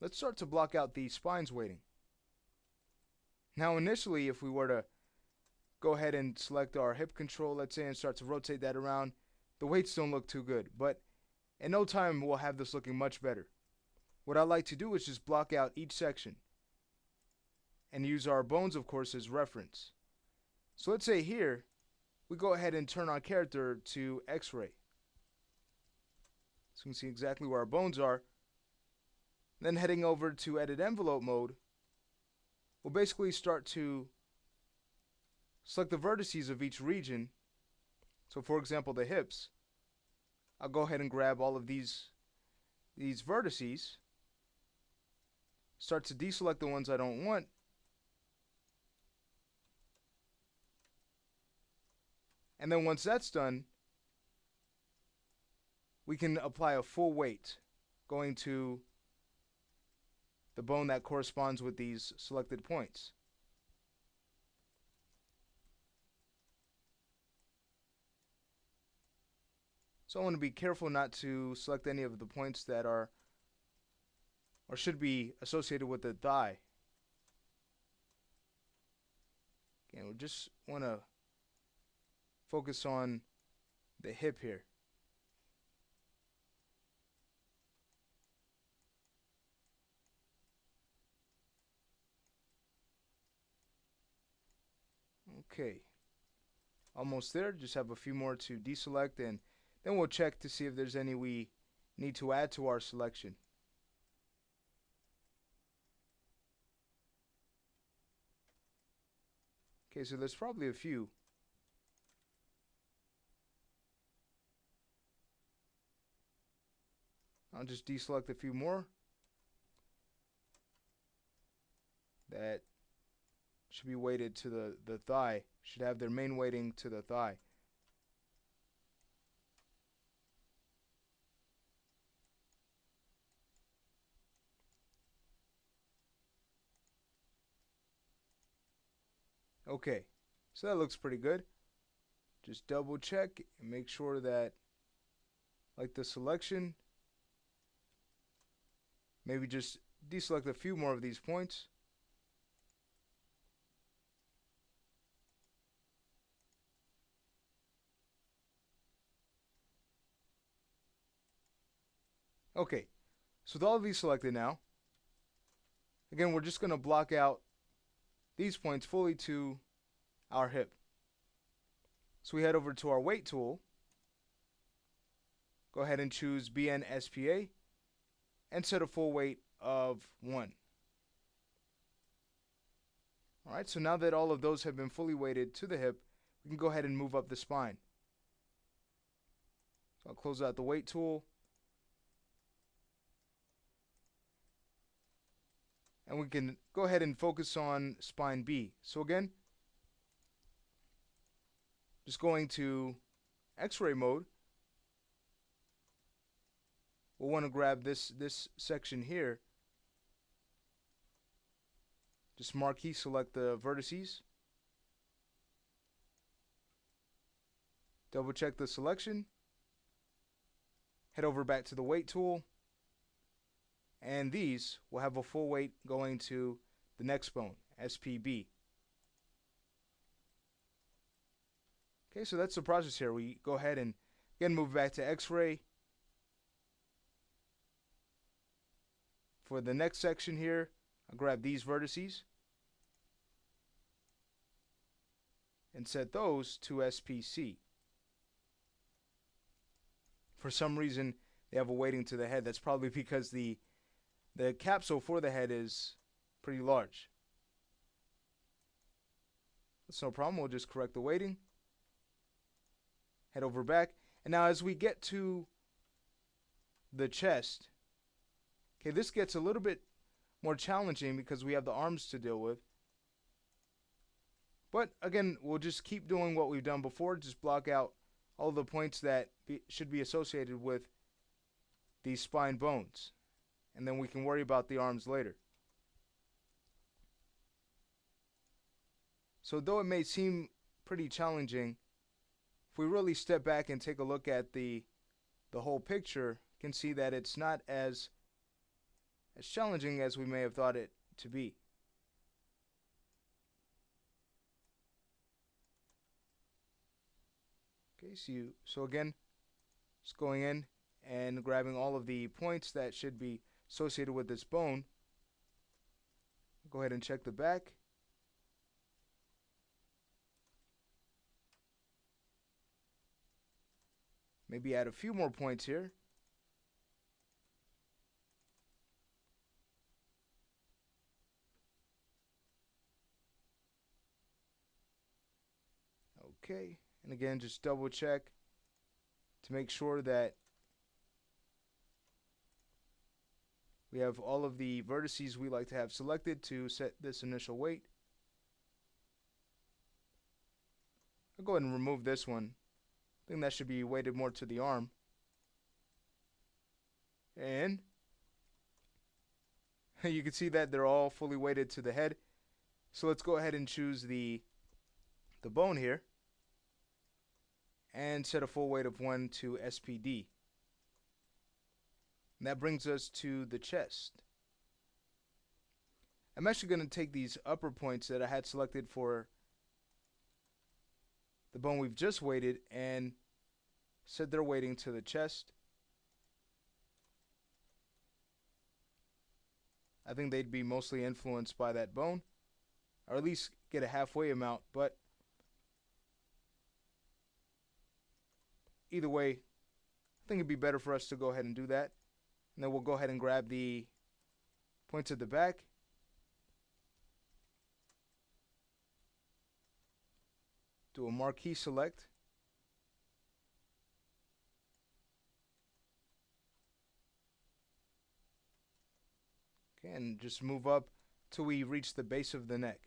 let's start to block out the spine's weighting. Now initially, if we were to go ahead and select our hip control, let's say, and start to rotate that around, the weights don't look too good, but in no time we'll have this looking much better. What I like to do is just block out each section and use our bones, of course, as reference. So let's say here we go ahead and turn our character to X-ray, so you can see exactly where our bones are. Then heading over to edit envelope mode, we'll basically start to select the vertices of each region. So for example, the hips, I'll go ahead and grab all of these vertices, start to deselect the ones I don't want, and then once that's done, we can apply a full weight going to the bone that corresponds with these selected points. So I want to be careful not to select any of the points that are or should be associated with the thigh. Again, we just want to focus on the hip here. Okay, almost there. Just have a few more to deselect, and then we'll check to see if there's any we need to add to our selection. Okay, so there's probably a few. I'll just deselect a few more that should be weighted to the thigh, should have their main weighting to the thigh. Okay, so that looks pretty good. Just double check and make sure that, like the selection, maybe just deselect a few more of these points. Okay, so with all of these selected now, again, we're just going to block out these points fully to our hip. So we head over to our weight tool, go ahead and choose BNSPA, and set a full weight of 1. Alright, so now that all of those have been fully weighted to the hip, we can go ahead and move up the spine. So I'll close out the weight tool, and we can go ahead and focus on spine B. So again, just going to X-ray mode, we'll want to grab this section here. Just marquee select the vertices, double check the selection, head over back to the weight tool, and these will have a full weight going to the next bone, SPB. Okay, so that's the process here. We go ahead and again move back to X-ray. For the next section here, I'll grab these vertices and set those to SPC. For some reason, they have a weighting to the head. That's probably because the capsule for the head is pretty large. That's no problem. We'll just correct the weighting. Head over back. And now as we get to the chest, okay, this gets a little bit more challenging because we have the arms to deal with. But again, we'll just keep doing what we've done before. Just block out all the points that should be associated with these spine bones. And then we can worry about the arms later. So though it may seem pretty challenging, if we really step back and take a look at the whole picture, you can see that it's not as as challenging as we may have thought it to be. Okay, so again, just going in and grabbing all of the points that should be associated with this bone. Go ahead and check the back. Maybe add a few more points here. Okay, and again, just double check to make sure that we have all of the vertices we like to have selected to set this initial weight. I'll go ahead and remove this one. I think that should be weighted more to the arm. And you can see that they're all fully weighted to the head. So let's go ahead and choose the bone here and set a full weight of 1 to SPD. And that brings us to the chest. I'm actually going to take these upper points that I had selected for the bone we've just weighted and set their weighting to the chest. I think they'd be mostly influenced by that bone, or at least get a halfway amount, but either way, I think it'd be better for us to go ahead and do that. And then we'll go ahead and grab the points at the back. Do a marquee select. Okay, and just move up till we reach the base of the neck.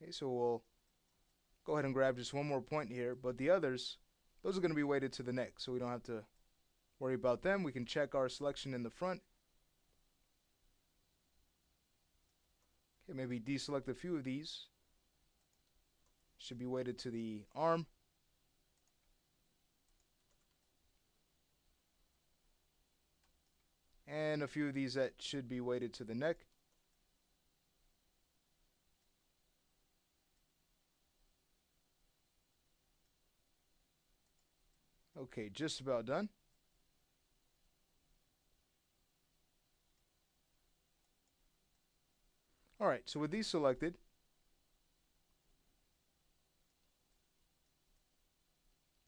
Okay, so we'll go ahead and grab just one more point here, but the others, those are going to be weighted to the neck, so we don't have to worry about them. We can check our selection in the front. Okay, maybe deselect a few of these. Should be weighted to the arm. And a few of these that should be weighted to the neck. Okay, just about done. Alright, so with these selected,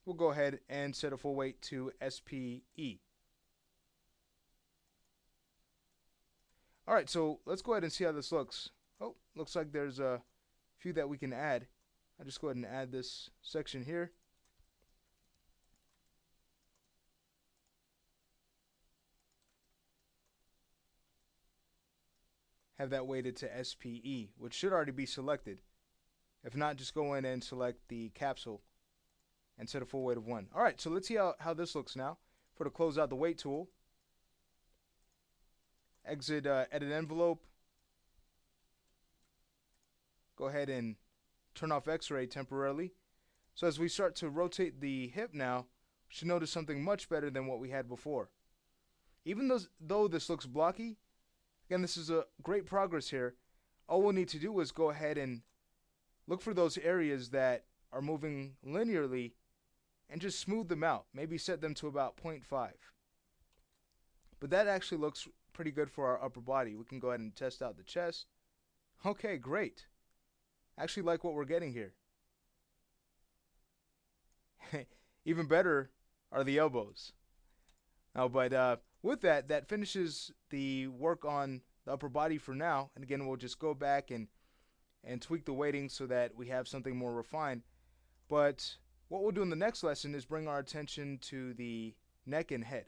we'll go ahead and set a full weight to SPE. Alright, so let's go ahead and see how this looks. Oh, looks like there's a few that we can add. I'll just go ahead and add this section here. Have that weighted to SPE, which should already be selected. If not, just go in and select the capsule and set a full weight of 1. Alright, so let's see how this looks now. For to close out the weight tool, exit edit envelope. Go ahead and turn off X-ray temporarily. So as we start to rotate the hip now, we should notice something much better than what we had before. Even though this looks blocky, again, this is a great progress here. All we'll need to do is go ahead and look for those areas that are moving linearly and just smooth them out. Maybe set them to about 0.5. But that actually looks pretty good for our upper body. We can go ahead and test out the chest. Okay, great. Actually like what we're getting here. Even better are the elbows. But with that finishes the work on the upper body for now. And again, we'll just go back and tweak the weighting so that we have something more refined. But what we'll do in the next lesson is bring our attention to the neck and head.